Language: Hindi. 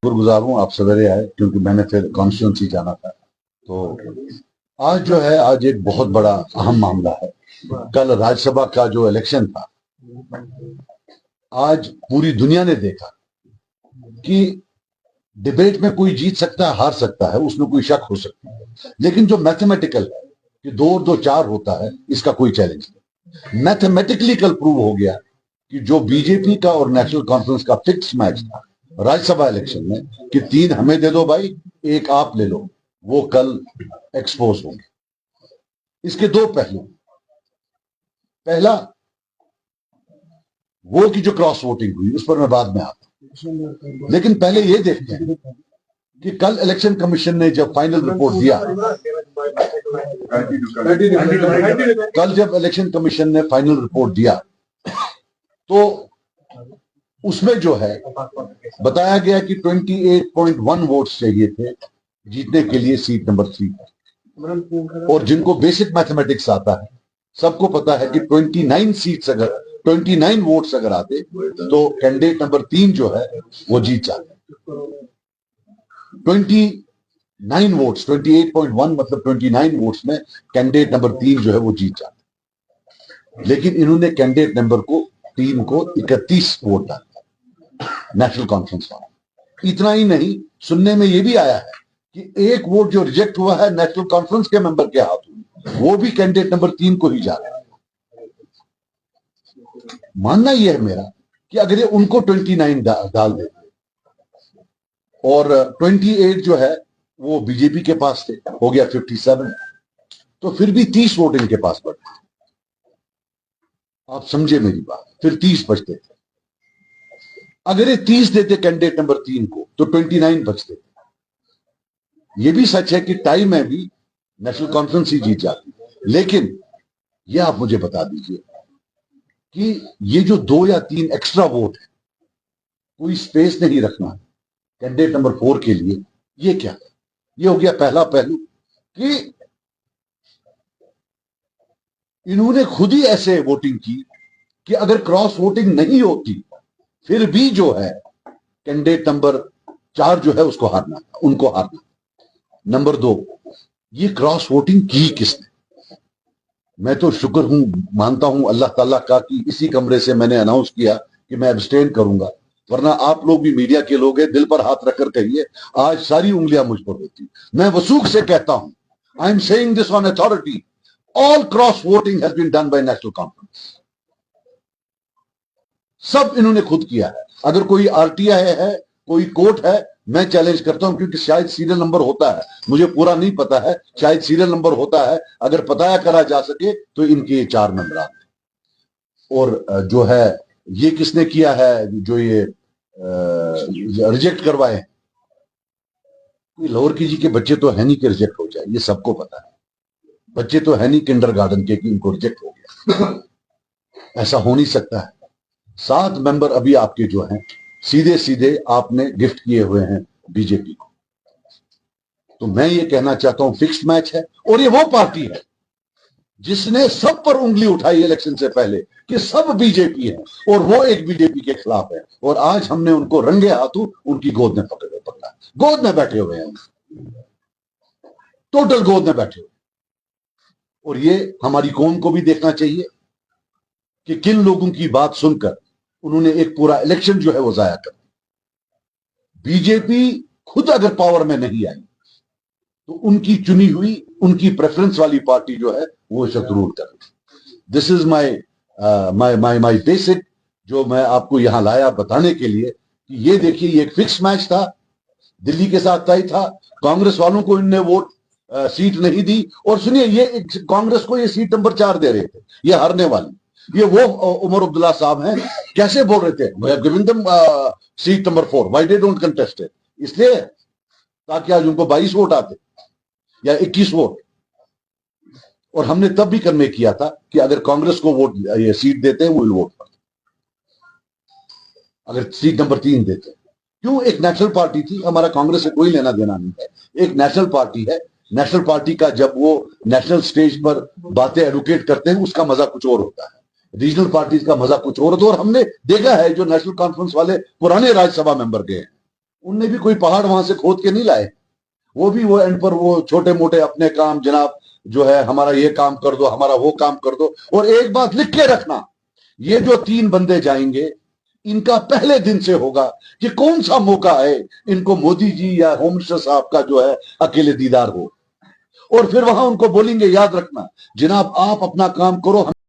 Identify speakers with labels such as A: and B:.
A: शुक्रगुजार हूँ आप सवेरे आए, क्योंकि मैंने फिर कॉन्स्टिट्यूंसी जाना था। तो आज जो है, आज एक बहुत बड़ा अहम मामला है। कल राज्यसभा का जो इलेक्शन था, आज पूरी दुनिया ने देखा कि डिबेट में कोई जीत सकता है, हार सकता है, उसमें कोई शक हो सकता है, लेकिन जो मैथमेटिकल है कि 2 और 2 4 होता है, इसका कोई चैलेंज नहीं। मैथमेटिकली कल प्रूव हो गया कि जो बीजेपी का और नेशनल कॉन्फ्रेंस का फिक्स मैच था राज्यसभा इलेक्शन में कि 3 हमें दे दो भाई, 1 आप ले लो, वो कल एक्सपोज होंगे। इसके 2 पहलू। पहला, वो की जो क्रॉस वोटिंग हुई उस पर मैं बाद में आता हूं, लेकिन पहले ये देखते हैं कि कल इलेक्शन कमीशन ने जब फाइनल रिपोर्ट दिया, कल जब इलेक्शन कमीशन ने फाइनल रिपोर्ट दिया तो उसमें जो है बताया गया कि 28.1 वोट्स चाहिए थे जीतने के लिए सीट नंबर 3। और जिनको बेसिक मैथमेटिक्स आता है, सबको पता है कि 29 वोट्स अगर आते तो कैंडिडेट नंबर 3 जो है वो जीत जाते। 29 वोट्स, 28.1 मतलब 29 वोट्स में कैंडिडेट नंबर 3 जो है वो जीत जाते। लेकिन इन्होंने कैंडिडेट नंबर को 3 को 31 वोट डाला, नेशनल कॉन्फ्रेंस वाला। इतना ही नहीं, सुनने में यह भी आया है कि 1 वोट जो रिजेक्ट हुआ है नेशनल कॉन्फ्रेंस के मेंबर के हाथों, वो भी कैंडिडेट नंबर 3 को ही जा रहा है। मानना यह है मेरा कि अगर ये उनको 29 डाल देते और 28 जो है वो बीजेपी के पास थे, हो गया 57, तो फिर भी 30 वोट इनके पास बढ़ते। आप समझे मेरी बात, फिर 30 बचते थे। अगर ये 30 देते कैंडिडेट नंबर 3 को तो 29 बचते थे। ये भी सच है कि टाइम में भी नेशनल कॉन्फ्रेंस ही जीत जाती, लेकिन ये आप मुझे बता दीजिए कि ये जो 2 या 3 एक्स्ट्रा वोट है, कोई स्पेस नहीं रखना कैंडिडेट नंबर 4 के लिए, ये क्या है? ये हो गया पहला पहलू कि इन्होंने खुद ही ऐसे वोटिंग की कि अगर क्रॉस वोटिंग नहीं होती फिर भी जो है कैंडिडेट नंबर 4 जो है उसको हारना, उनको हारना। नंबर 2, ये क्रॉस वोटिंग की किसने? मैं तो शुक्र हूं, मानता हूं अल्लाह ताला का कि इसी कमरे से मैंने अनाउंस किया कि मैं एब्सटेन करूंगा, वरना आप लोग भी मीडिया के लोग हैं, दिल पर हाथ रखकर कहिए आज सारी उंगलियां मुझ पर होती। मैं वसूख से कहता हूं, I am saying this on authority, all cross voting has been done by national conference. सब इन्होंने खुद किया है। अगर कोई आरटीआई है, कोई कोर्ट है, मैं चैलेंज करता हूं, क्योंकि शायद सीरियल नंबर होता है, मुझे पूरा नहीं पता है, शायद सीरियल नंबर होता है, अगर पता करा जा सके तो इनके 4 नंबर आते। और जो है ये किसने किया है, जो ये रिजेक्ट करवाए, कोई लोअर केजी के बच्चे तो है नहीं कि रिजेक्ट हो जाए, ये सबको पता है। बच्चे तो है नहीं किंडरगार्टन के कि इनको रिजेक्ट हो गया, ऐसा हो नहीं सकता है। 7 मेंबर अभी आपके जो हैं सीधे सीधे आपने गिफ्ट किए हुए हैं बीजेपी को। तो मैं ये कहना चाहता हूं फिक्स्ड मैच है, और ये वो पार्टी है जिसने सब पर उंगली उठाई इलेक्शन से पहले कि सब बीजेपी है और वो एक बीजेपी के खिलाफ है, और आज हमने उनको रंगे हाथों उनकी गोद में पकड़ा, गोद में बैठे हुए हैं, टोटल गोद में बैठे हुए। और ये हमारी कौम को भी देखना चाहिए कि किन लोगों की बात सुनकर उन्होंने एक पूरा इलेक्शन जो है वो जाया कर दिया। बीजेपी खुद अगर पावर में नहीं आई तो उनकी चुनी हुई, उनकी प्रेफरेंस वाली पार्टी जो है वो इसे जरूर कर। दिस इज माई बेसिक, जो मैं आपको यहां लाया बताने के लिए कि ये देखिए, ये एक फिक्स मैच था, दिल्ली के साथ तय था। कांग्रेस वालों को इनने वोट सीट नहीं दी, और सुनिए ये कांग्रेस को ये सीट नंबर 4 दे रहे थे, ये हारने वाली। ये वो उमर अब्दुल्ला साहब हैं, कैसे बोल रहे थे, we have given them seat number 4, why they don't contest it, इसलिए ताकि आज उनको 22 वोट आते या 21 वोट। और हमने तब भी कन्वे किया था कि अगर कांग्रेस को वोट ये सीट देते हैं वो वोट करते, अगर सीट नंबर 3 देते। क्यों? एक नेशनल पार्टी थी, हमारा कांग्रेस से कोई लेना देना नहीं है, एक नेशनल पार्टी है। नेशनल पार्टी का जब वो नेशनल स्टेज पर बातें एडवोकेट करते हैं उसका मजा कुछ और होता है, रीजनल पार्टीज का मजा कुछ और होता है। और हमने देखा है जो नेशनल कॉन्फ्रेंस वाले पुराने राज्यसभा मेंबर गए हैं उनने भी कोई पहाड़ वहां से खोद के नहीं लाए। वो भी वो एंड पर वो छोटे मोटे अपने काम, जनाब जो है हमारा ये काम कर दो, हमारा वो काम कर दो। और एक बात लिख के रखना, ये जो 3 बंदे जाएंगे, इनका पहले दिन से होगा कि कौन सा मौका है इनको मोदी जी या होम मिनिस्टर साहब का जो है अकेले दीदार हो। और फिर वहां उनको बोलेंगे, याद रखना जनाब आप अपना काम करो,